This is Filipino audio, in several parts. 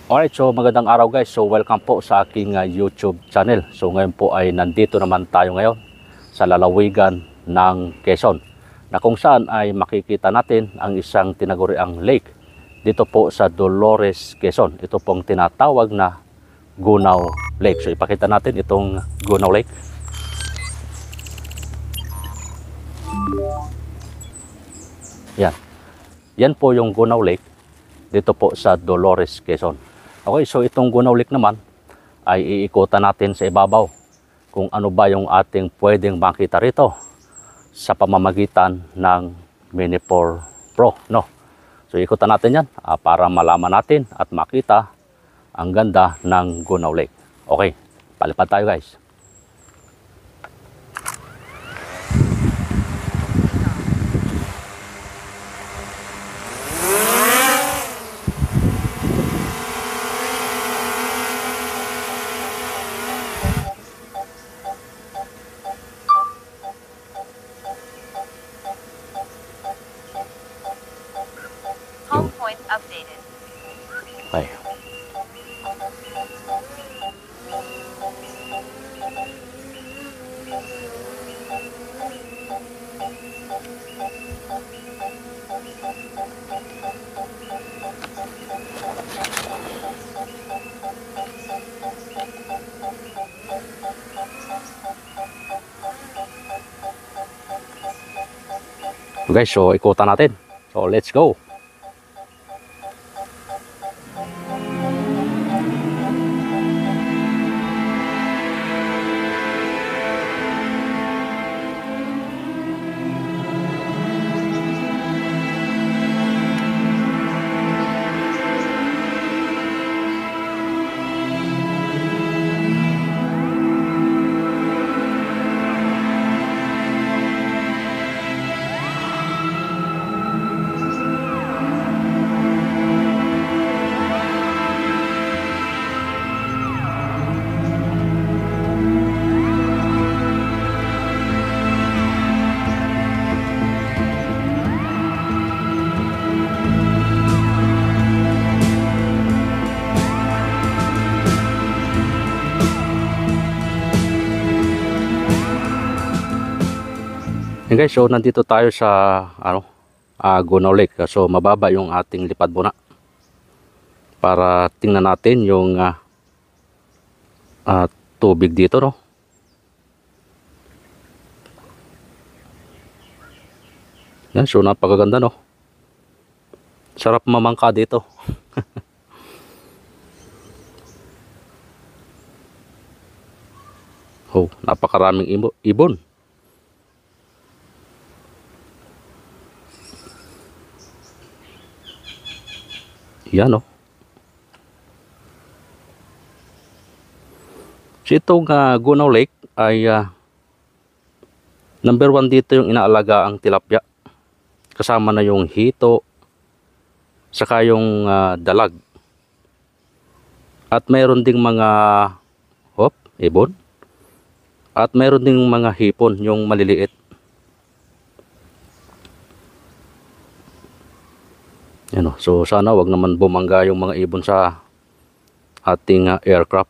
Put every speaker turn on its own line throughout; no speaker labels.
Alright, so magandang araw guys. So welcome po sa aking YouTube channel. So ngayon po ay nandito naman tayo ngayon sa lalawigan ng Quezon, na kung saan ay makikita natin ang isang tinaguriang lake dito po sa Dolores, Quezon. Ito pong tinatawag na Gunaw Lake. So ipakita natin itong Gunaw Lake. Yan. Yan po yung Gunaw Lake dito po sa Dolores, Quezon. Okay, so itong Gunaw Lake naman ay iikutan natin sa ibabaw kung ano ba yung ating pwedeng makita rito sa pamamagitan ng Mini 4 Pro, no? So ikutan natin yan para malaman natin at makita ang ganda ng Gunaw Lake. Okay, palipad tayo guys.
Home point updated.
Okay. Guys, so ikutan natin. So let's go. Yan guys, so nandito tayo sa Gunaw Lake. So mababa yung ating lipad muna para tingnan natin yung tubig dito, no? Yan, so napakaganda, no? Sarap mamangka dito. Oh, napakaraming ibon. Yan, oh. So itong Gunaw Lake ay number 1 dito yung inaalaga ang tilapia. Kasama na yung hito, saka yung dalag. At mayroon ding mga ibon. At mayroon ding mga hipon, yung maliliit. Yan, oh. So sana wag naman bumangga yung mga ibon sa ating aircraft.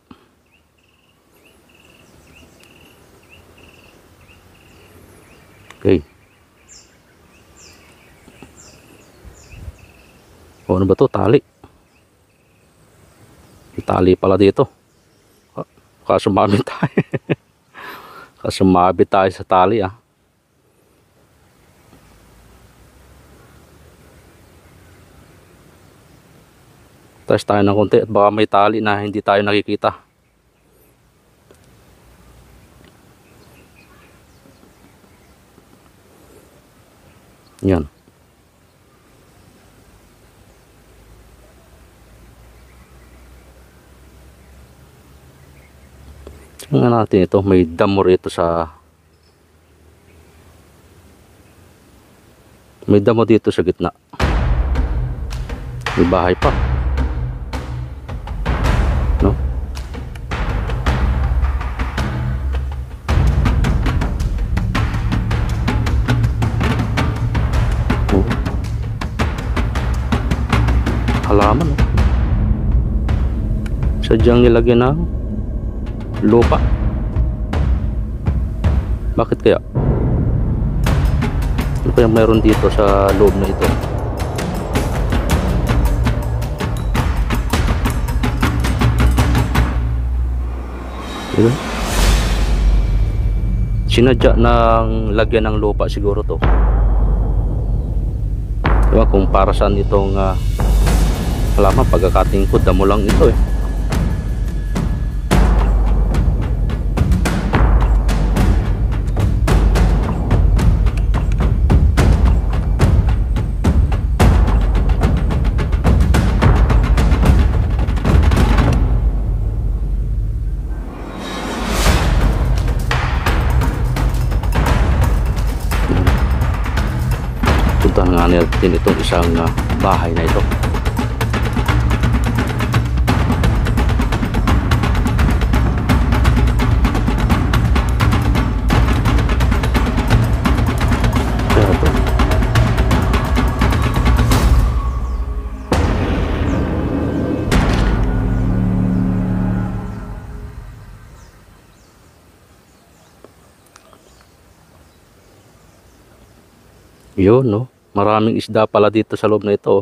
Okay. O, ano ba to? Tali. May tali pala dito. Kasumabit tayo. Kasumabit tayo sa tali, ah. Test tayo ng konti at baka may tali na hindi tayo nakikita. Yan. Tingnan natin ito. May damo rito sa... May damo dito sa gitna. May bahay pa. No? halaman. Sadyang nilagyan ng lupa. Bakit kaya? Ano kaya mayroon dito sa loob na ito? Diba? Sinadya ng lagyan ng lupa siguro to. Diba kung para saan itong halaman, pagkakatingkod damo lang ito eh. Puntahan nga natin itong isang bahay na ito. Kaya ito. Yun, no? Maraming isda pala dito sa loob na ito.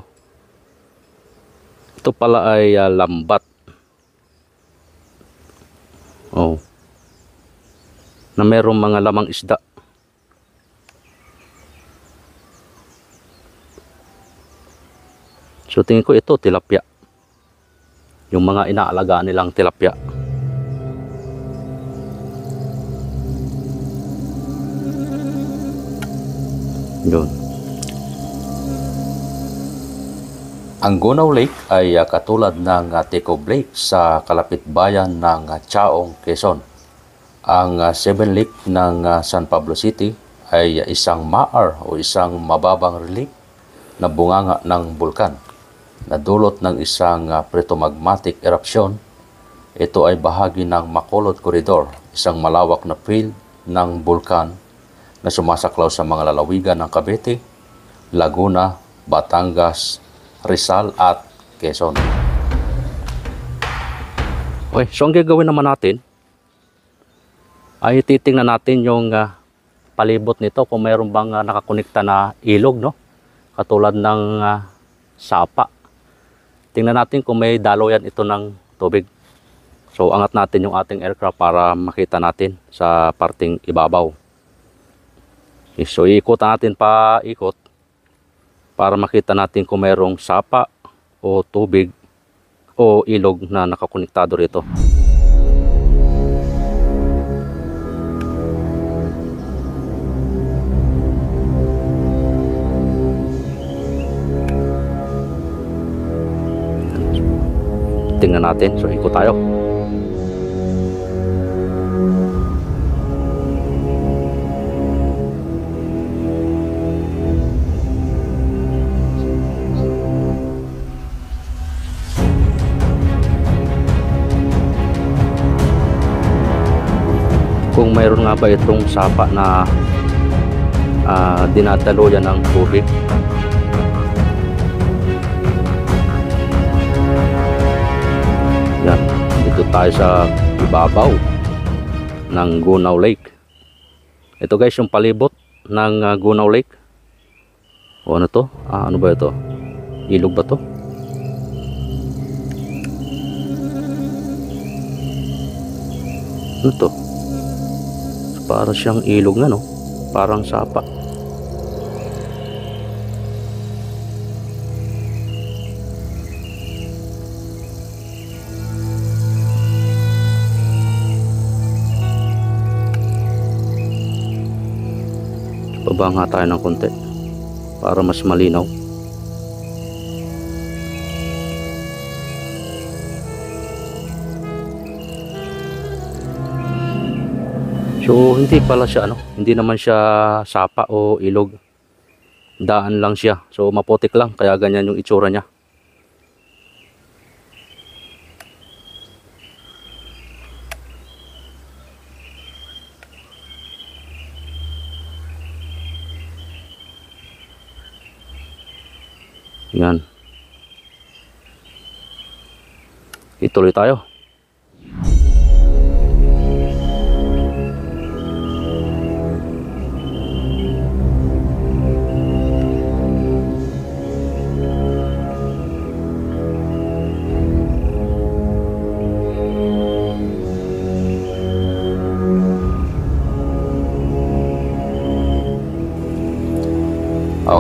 Ito pala ay lambat. Oh. Na merong mga lamang isda. So tingin ko ito tilapia. Yung mga inaalagaan nilang tilapia. Yun. Ang Gunaw Lake ay katulad ng Tecob Lake sa kalapit bayan ng Chaong, Quezon. Ang Seven Lake ng San Pablo City ay isang maar o isang mababang relief na bunganga ng bulkan na dulot ng isang pretomagmatic eruption. Ito ay bahagi ng Macolod Corridor, isang malawak na field ng bulkan na sumasaklaw sa mga lalawigan ng Cavite, Laguna, Batangas, Rizal at Quezon. Okay, so ang gagawin naman natin ay titingnan natin yung palibot nito kung mayroon bang nakakonekta na ilog, no? Katulad ng sapa. Tingnan natin kung may daloyan ito ng tubig. So angat natin yung ating aircraft para makita natin sa parting ibabaw. Okay, so iikutan natin pa ikot para makita natin kung mayroong sapa o tubig o ilog na nakakonektado rito. Tingnan natin, so ikot tayo. Kung mayroon nga ba itong sapa na dinadaluyan ng tubig. Yan, dito tayo sa ibabaw ng Gunaw Lake. Ito guys yung palibot ng Gunaw Lake. O ano to? Ano ba ito? Ilog ba to? Ano to? Para siyang ilog na, no? Parang sapa. Baba nga tayo ng konti para mas malinaw. So hindi pala siya hindi naman siya sapa o ilog. Daan lang siya. So maputik lang kaya ganyan yung itsura niya. Yan. Ituloy tayo.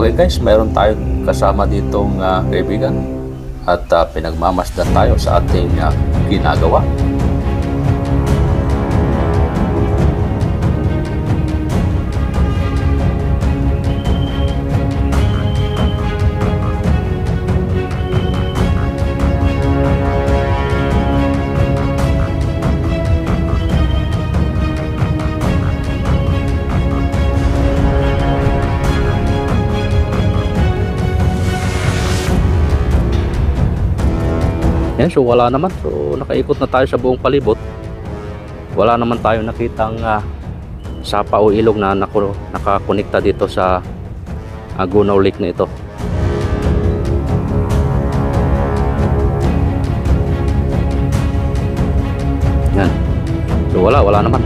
Okay guys, mayroon tayong kasama ditong kaibigan at pinagmamasdan tayo sa ating ginagawa. Yan, so wala naman. So nakaikot na tayo sa buong palibot. Wala naman tayo nakitang sapa o ilog na nakakonekta dito sa Gunaw Lake na ito. Yan. So wala naman.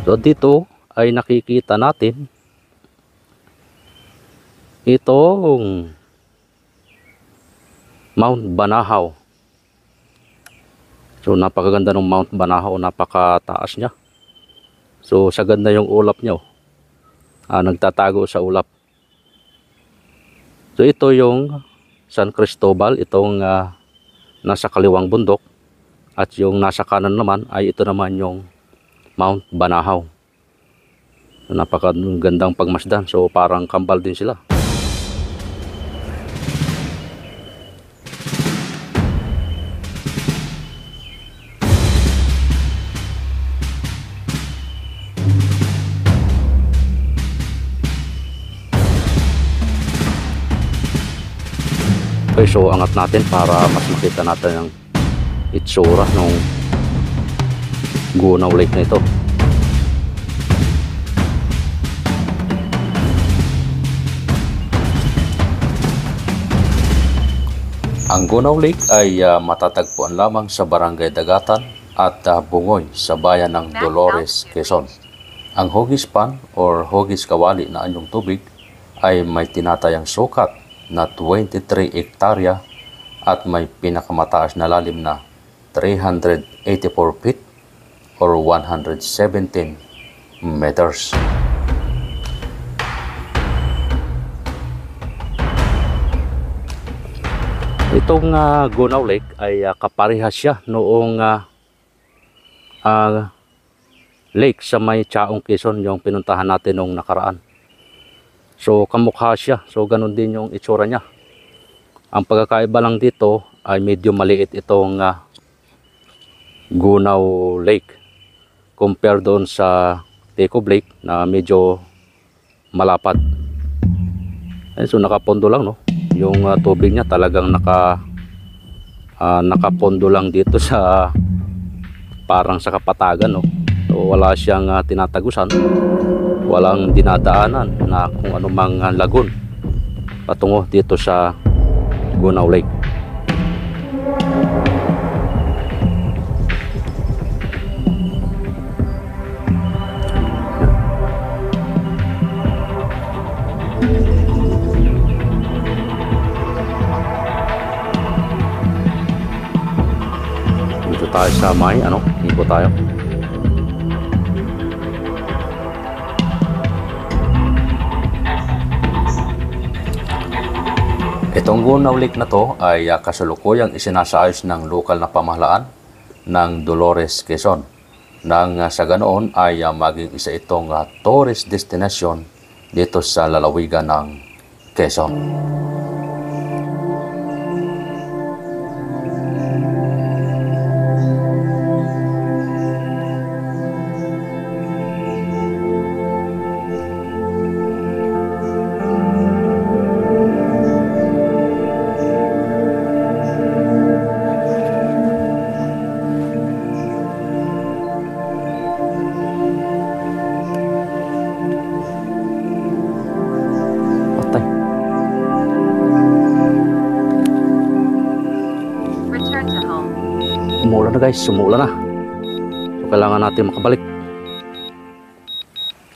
So dito ay nakikita natin itong Mount Banahaw. So napakaganda ng Mount Banahaw, napakataas niya. So sa ganda yung ulap niya, nagtatago sa ulap. So ito yung San Cristobal, itong nasa kaliwang bundok, at yung nasa kanan naman ay ito naman yung Mount Banahaw. So, napakagandang pagmasdan. So parang kambal din sila. Okay, so angat natin para mas makita natin ang itsura ng Gunaw Lake na ito. Ang Gunaw Lake ay matatagpuan lamang sa Barangay Dagatan at Bungoy sa bayan ng Dolores, Quezon. Ang hugis pan or hugis kawali na anyong tubig ay may tinatayang sukat na 23 hektarya at may pinakamataas na lalim na 384 feet or 117 meters. Itong Gunaw Lake ay kaparehas siya noong lake sa may Chaong, Quezon, yung pinuntahan natin noong nakaraan. So kamukha siya, so ganun din yung itsura niya. Ang pagkakaiba lang dito ay medyo maliit itong Gunaw Lake compare doon sa Tecob Lake na medyo malapad. So nakapondo lang, no? Yung tubig niya talagang nakapondo lang dito sa parang sa kapatagan, no? So wala siyang tinatagusan, walang dinadaanan na kung anumang lagun patungo dito sa Gunaw Lake. Dito tayo sa may ikot tayo. Itong Gunaw Lake na to ay kasalukuyang isinasayos ng lokal na pamahalaan ng Dolores, Quezon. Nang sa ganoon ay maging isa itong tourist destination dito sa lalawigan ng Quezon. Umuulan na guys, sumuulan na. So kailangan natin makabalik.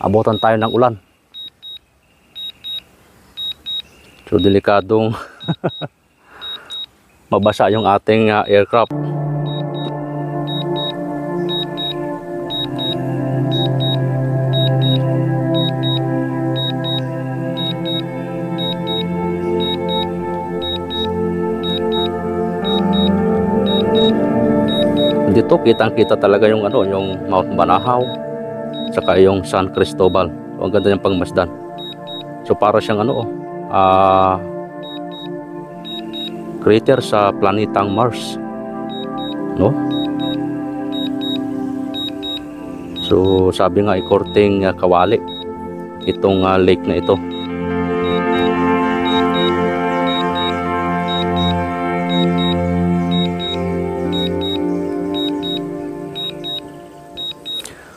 Abutan tayo ng ulan. So delikadong mabasa yung ating aircraft. Dito kitang-kita talaga yung ano, yung Mount Banahaw, saka yung San Cristobal. So, ang ganda ng pangmasdan. So para siyang ano, crater sa planetang Mars, no? So sabi nga ikorteng kawali itong lake na ito.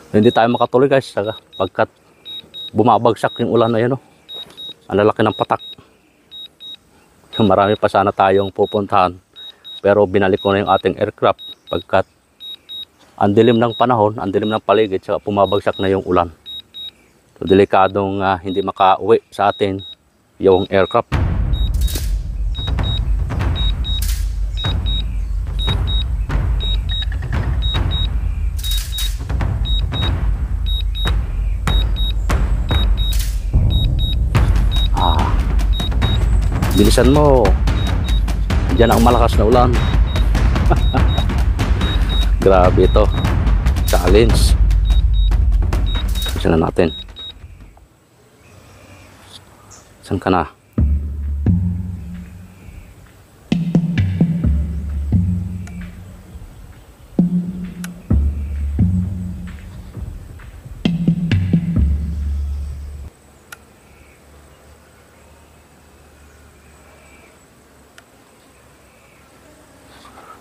Hindi tayo makatuloy guys pagkat bumabagsak yung ulan na yun, oh. Ang lalaki ng patak. Marami pa sana tayong pupuntahan, pero binalik ko na yung ating aircraft pagkat ang dilim ng panahon, ang dilim ng paligid, saka bumabagsak na yung ulan. So delikadong hindi makauwi sa atin yung aircraft. Bilisan mo. Diyan ang malakas na ulan. Grabe ito. Challenge. Bilisan na natin. Saan ka na?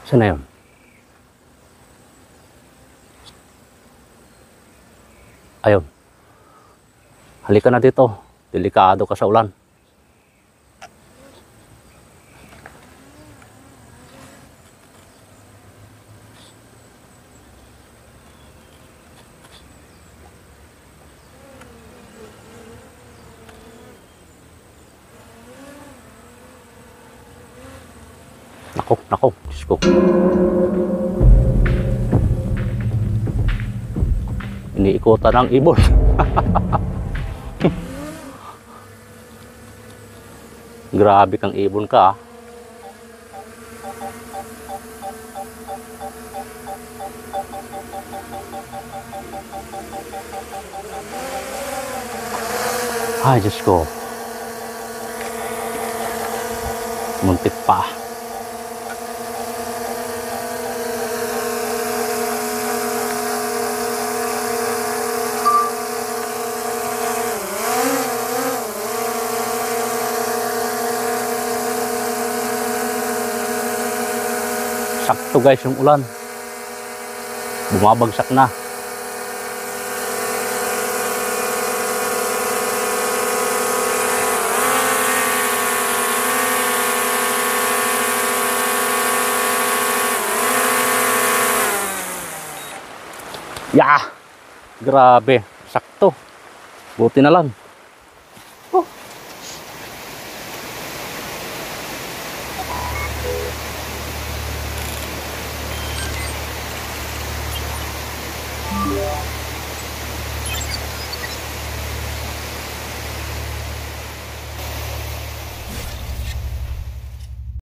Saan na yun? Ayun. Halika na dito. Delikado ka sa ulan. Nako, Diyos ko. Iniikutan ng ibon. Grabe kang ibon ka, ah. Ay, Diyos ko. Muntik pa. Sakto guys yung ulan. Bumabagsak na. Yeah! Grabe. Sakto. Buti na lang.